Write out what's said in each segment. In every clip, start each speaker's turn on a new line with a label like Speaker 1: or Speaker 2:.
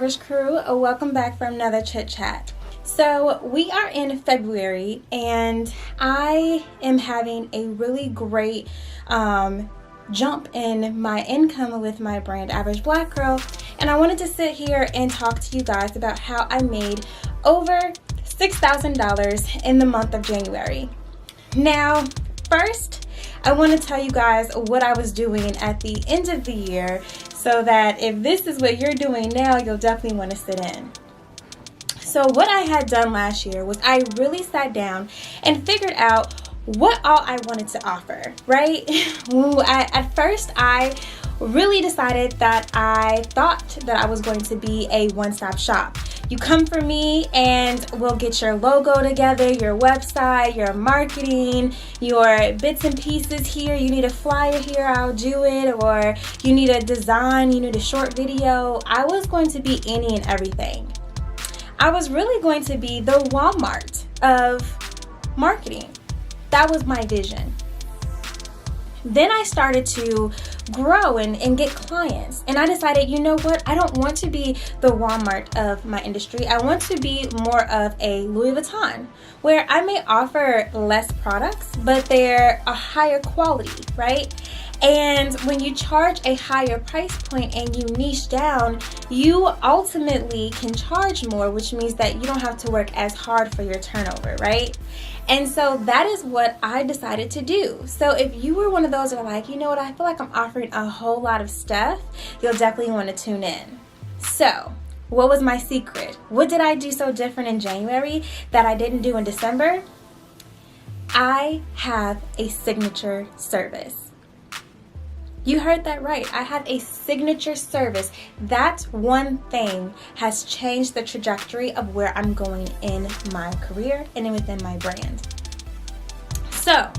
Speaker 1: Average crew, welcome back for another chit chat. So we are in February and I am having a really great jump in my income with my brand Average Black Girl, and I wanted to sit here and talk to you guys about how I made over $6,000 in the month of January. Now, first, I want to tell you guys what I was doing at the end of the year so that if this is what you're doing now, you'll definitely want to sit in. So what I had done last year was I really sat down and figured out what all I wanted to offer, right? At first, I really decided that I thought that I was going to be a one-stop shop. You come for me and we'll get your logo together, your website, your marketing, your bits and pieces here. You need a flyer here, I'll do it. Or you need a design, you need a short video. I was going to be any and everything. I was really going to be the Walmart of marketing. That was my vision. Then I started to grow and get clients. And I decided, you know what? I don't want to be the Walmart of my industry. I want to be more of a Louis Vuitton, where I may offer less products, but they're a higher quality, right? And when you charge a higher price point and you niche down, you ultimately can charge more, which means that you don't have to work as hard for your turnover, right? And so that is what I decided to do. So if you were one of those that are like, you know what, I feel like I'm offering a whole lot of stuff, you'll definitely want to tune in. So what was my secret? What did I do so different in January that I didn't do in December? I have a signature service. You heard that right. I have a signature service. That one thing has changed the trajectory of where I'm going in my career and within my brand. So,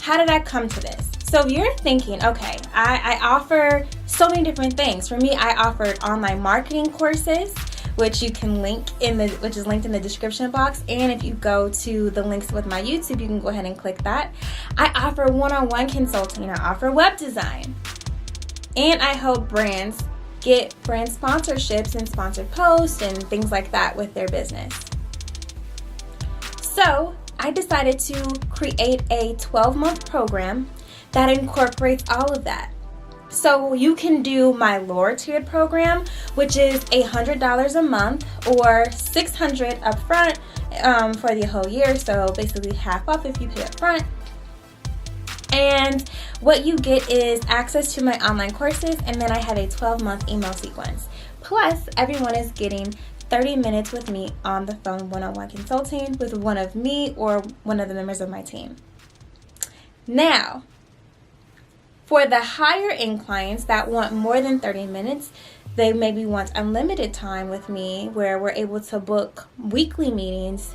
Speaker 1: how did I come to this? So if you're thinking, okay, I offer so many different things. For me, I offered online marketing courses, which you can which is linked in the description box. And if you go to the links with my YouTube, you can go ahead and click that. I offer one-on-one consulting. I offer web design. And I help brands get brand sponsorships and sponsored posts and things like that with their business. So I decided to create a 12-month program that incorporates all of that. So you can do my lower tiered program, which is $100 a month or $600 upfront for the whole year. So basically half off if you pay up front. And what you get is access to my online courses, and then I have a 12-month email sequence. Plus, everyone is getting 30 minutes with me on the phone one-on-one consulting with one of me or one of the members of my team. Now, for the higher end clients that want more than 30 minutes, they maybe want unlimited time with me where we're able to book weekly meetings,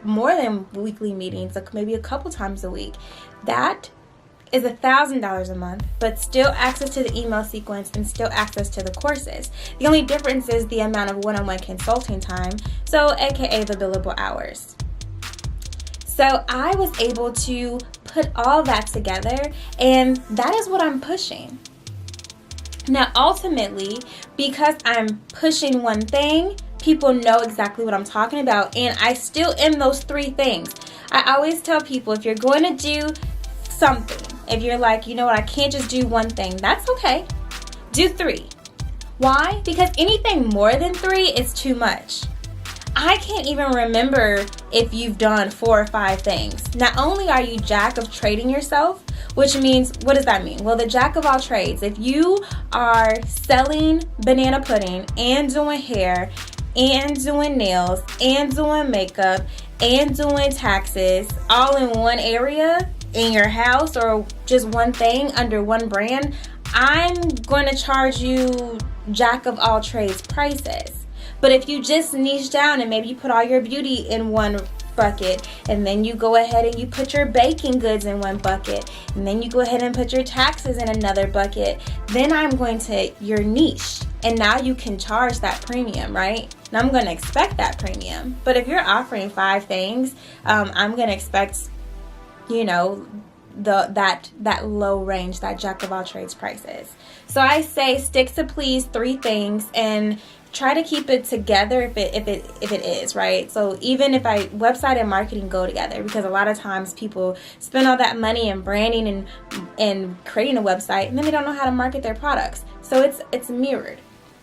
Speaker 1: more than weekly meetings, like maybe a couple times a week. That is $1,000 a month, but still access to the email sequence and still access to the courses. The only difference is the amount of one-on-one consulting time, so aka the billable hours. So I was able to put all that together, and that is what I'm pushing. Now, ultimately, because I'm pushing one thing, people know exactly what I'm talking about, and I still am those three things. I always tell people, if you're going to do something, if you're like, you know what, I can't just do one thing, that's okay. Do three. Why? Because anything more than three is too much. I can't even remember if you've done 4 or 5 things. Not only are you jack of trading yourself, which means, what does that mean? Well, the jack of all trades. If you are selling banana pudding and doing hair and doing nails and doing makeup and doing taxes all in one area in your house or just one thing under one brand, I'm going to charge you jack of all trades prices. But if you just niche down and maybe you put all your beauty in one bucket, and then you go ahead and you put your baking goods in one bucket, and then you go ahead and put your taxes in another bucket, then I'm going to your niche, and now you can charge that premium, right? And I'm going to expect that premium. But if you're offering 5 things, I'm going to expect, you know, that low range, that jack of all trades prices. So I say stick to please 3 things and try to keep it together if it is, right? So even if website and marketing go together, because a lot of times people spend all that money in branding and creating a website, and then they don't know how to market their products. So it's mirrored.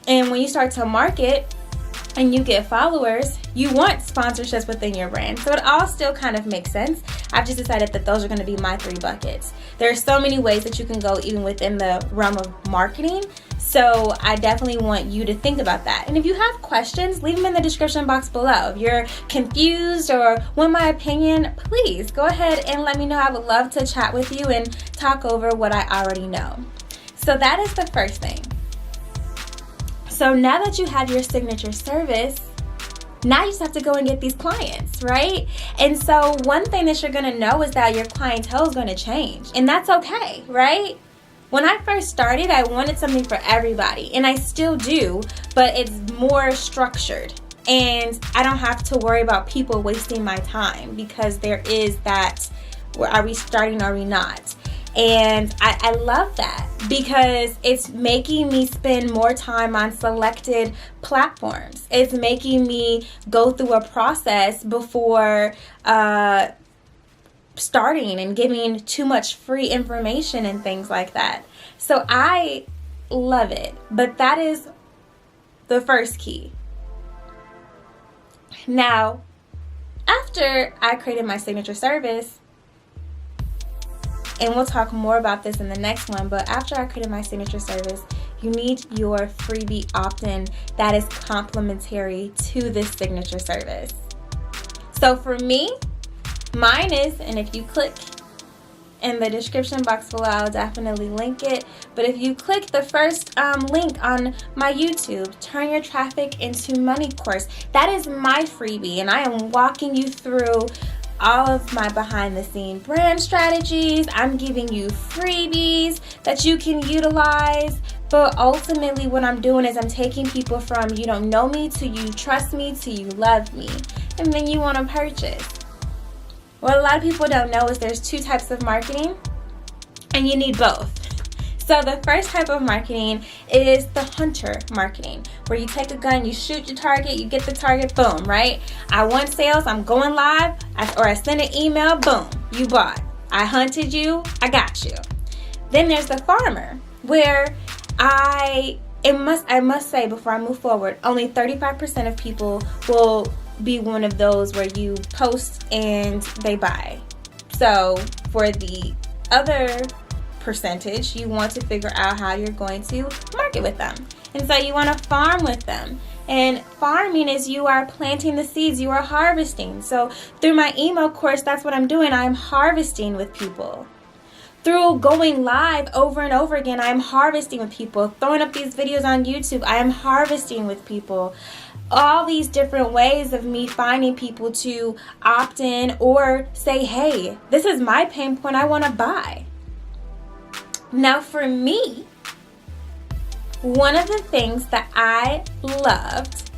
Speaker 1: And when you start to market and you get followers, you want sponsorships within your brand. So it all still kind of makes sense. I've just decided that those are going to be my 3 buckets. There are so many ways that you can go even within the realm of marketing. So I definitely want you to think about that. And if you have questions, leave them in the description box below. If you're confused or want my opinion, please go ahead and let me know. I would love to chat with you and talk over what I already know. So that is the first thing. So now that you have your signature service, now you just have to go and get these clients, right? And so one thing that you're going to know is that your clientele is going to change. And that's okay, right? When I first started, I wanted something for everybody. And I still do, but it's more structured. And I don't have to worry about people wasting my time, because there is that, are we starting or are we not? And I love that, because it's making me spend more time on selected platforms. It's making me go through a process before starting and giving too much free information and things like that. So I love it. But that is the first key. Now, after I created my signature service, and we'll talk more about this in the next one, but after I created my signature service, you need your freebie opt-in that is complimentary to this signature service. So for me, mine is, and if you click in the description box below, I'll definitely link it. But if you click the first link on my YouTube, Turn Your Traffic into Money course, that is my freebie, and I am walking you through all of my behind the scene brand strategies. I'm giving you freebies that you can utilize. But ultimately what I'm doing is I'm taking people from you don't know me to you trust me to you love me, and then you want to purchase. What a lot of people don't know is there's 2 types of marketing, and you need both. So the first type of marketing is the hunter marketing, where you take a gun, you shoot your target, you get the target, boom, right? I want sales, I'm going live, or I send an email, boom, you bought. I hunted you, I got you. Then there's the farmer, where I must say before I move forward, only 35% of people will be one of those where you post and they buy. So for the other percentage, you want to figure out how you're going to market with them. And so you want to farm with them. And farming is you are planting the seeds, you are harvesting. So through my email course, that's what I'm doing. I'm harvesting with people. Through going live over and over again, I'm harvesting with people. Throwing up these videos on YouTube, I am harvesting with people. All these different ways of me finding people to opt in or say, hey, this is my pain point, I want to buy. Now for me, one of the things that I loved,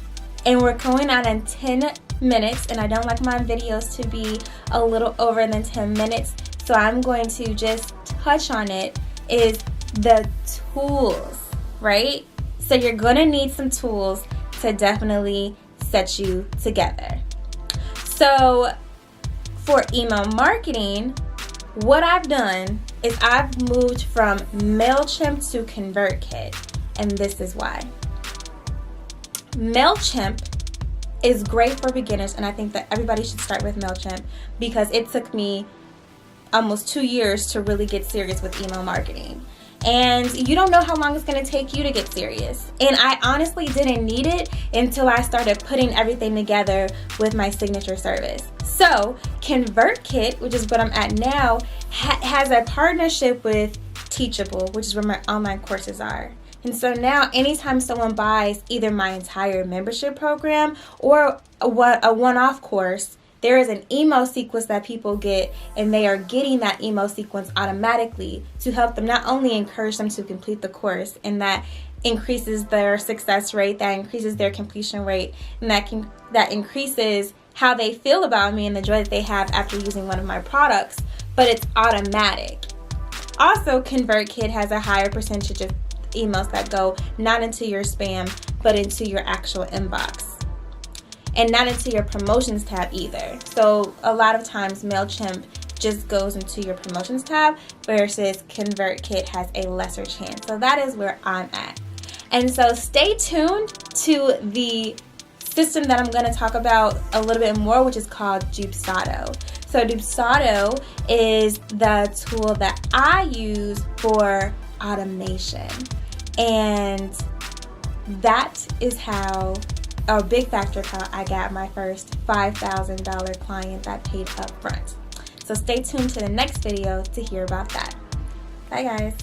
Speaker 1: and we're going out in 10 minutes, and I don't like my videos to be a little over than 10 minutes, so I'm going to just touch on it, is the tools, right? So you're going to need some tools to definitely set you together. So for email marketing, what I've done is I've moved from MailChimp to ConvertKit, and this is why. MailChimp is great for beginners, and I think that everybody should start with MailChimp, because it took me almost 2 years to really get serious with email marketing. And you don't know how long it's going to take you to get serious. And I honestly didn't need it until I started putting everything together with my signature service. So ConvertKit, which is what I'm at now, has a partnership with Teachable, which is where my online courses are. And so now anytime someone buys either my entire membership program or a one-off course, there is an email sequence that people get, and they are getting that email sequence automatically to help them not only encourage them to complete the course, and that increases their success rate, that increases their completion rate, and that increases how they feel about me and the joy that they have after using one of my products, but it's automatic. Also, ConvertKit has a higher percentage emails that go not into your spam, but into your actual inbox. And not into your promotions tab either. So a lot of times MailChimp just goes into your promotions tab versus ConvertKit has a lesser chance. So that is where I'm at. And so stay tuned to the system that I'm going to talk about a little bit more, which is called Dubsado. So Dubsado is the tool that I use for automation. And that is how a big factor of how I got my first $5,000 client that paid up front. So stay tuned to the next video to hear about that. Bye guys.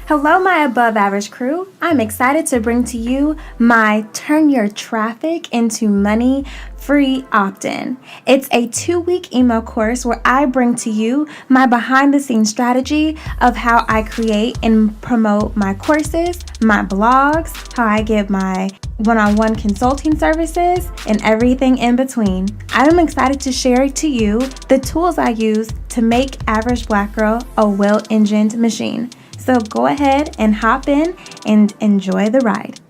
Speaker 1: Hello, my above average crew. I'm excited to bring to you my Turn Your Traffic into Money free opt-in. It's a 2-week email course where I bring to you my behind the scenes strategy of how I create and promote my courses, my blogs, how I give my one-on-one consulting services, and everything in between. I'm excited to share to you the tools I use to make Average Black Girl a well-engined machine. So go ahead and hop in and enjoy the ride.